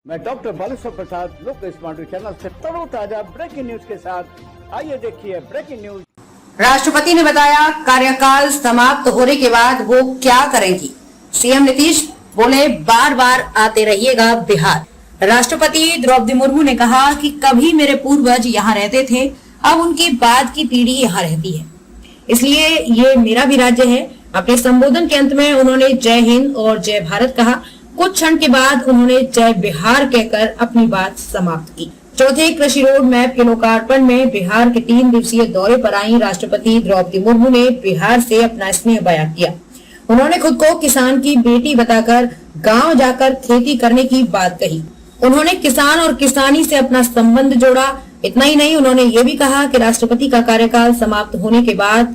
मैं डॉक्टर बालेश्वर प्रसाद लोक smart channel से तरोताजा ब्रेकिंग न्यूज के साथ आइए देखिए ब्रेकिंग न्यूज। राष्ट्रपति ने बताया कार्यकाल समाप्त होने के बाद वो क्या करेंगी। सीएम नीतीश बोले बार बार आते रहिएगा बिहार। राष्ट्रपति द्रौपदी मुर्मू ने कहा कि कभी मेरे पूर्वज यहाँ रहते थे, अब उनकी बाद की पीढ़ी यहाँ रहती है, इसलिए ये मेरा भी राज्य है। अपने संबोधन के अंत में उन्होंने जय हिंद और जय भारत कहा। कुछ क्षण के बाद उन्होंने जय बिहार कहकर अपनी बात समाप्त की। चौथे कृषि रोड मैप के लोकार्पण में बिहार के 3 दिवसीय दौरे पर आई राष्ट्रपति द्रौपदी मुर्मू ने बिहार से अपना स्नेह बयां किया। उन्होंने खुद को किसान की बेटी बताकर गांव जाकर खेती करने की बात कही। उन्होंने किसान और किसानी से अपना संबंध जोड़ा। इतना ही नहीं, उन्होंने ये भी कहा कि राष्ट्रपति का कार्यकाल समाप्त होने के बाद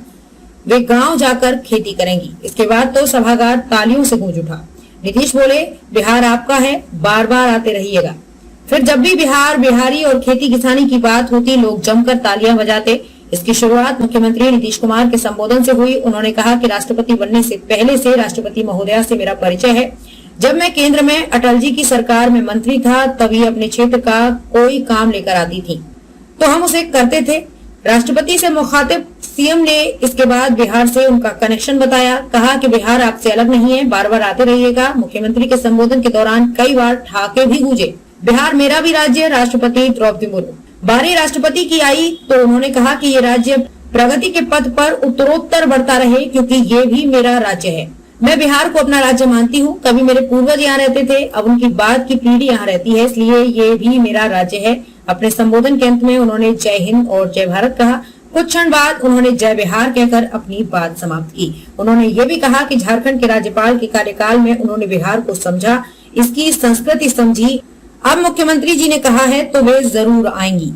वे गांव जाकर खेती करेंगी। इसके बाद तो सभागार तालियों से गूंज उठा। नीतीश बोले बिहार आपका है, बार बार आते रहिएगा। फिर जब भी बिहार, बिहारी और खेती किसानी की बात होती, लोग जमकर तालियां बजाते। इसकी शुरुआत मुख्यमंत्री नीतीश कुमार के संबोधन से हुई। उन्होंने कहा कि राष्ट्रपति बनने से पहले से राष्ट्रपति महोदया से मेरा परिचय है। जब मैं केंद्र में अटल जी की सरकार में मंत्री था, तभी अपने क्षेत्र का कोई काम लेकर आती थी तो हम उसे करते थे। राष्ट्रपति से मुखातिब सीएम ने इसके बाद बिहार से उनका कनेक्शन बताया। कहा कि बिहार आपसे अलग नहीं है, बार बार आते रहिएगा। मुख्यमंत्री के संबोधन के दौरान कई बार ठहाके भी गूंजे। बिहार मेरा भी राज्य है। राष्ट्रपति द्रौपदी मुर्मू बारी राष्ट्रपति की आई तो उन्होंने कहा कि ये राज्य प्रगति के पथ पर उत्तरोत्तर बढ़ता रहे, क्योंकि ये भी मेरा राज्य है। मैं बिहार को अपना राज्य मानती हूँ। कभी मेरे पूर्वज यहाँ रहते थे, अब उनकी बाद की पीढ़ी यहाँ रहती है, इसलिए ये भी मेरा राज्य है। अपने संबोधन के अंत में उन्होंने जय हिंद और जय भारत कहा। कुछ क्षण बाद उन्होंने जय बिहार कहकर अपनी बात समाप्त की। उन्होंने ये भी कहा कि झारखंड के राज्यपाल के कार्यकाल में उन्होंने बिहार को समझा, इसकी संस्कृति समझी। अब मुख्यमंत्री जी ने कहा है तो वे जरूर आएंगी।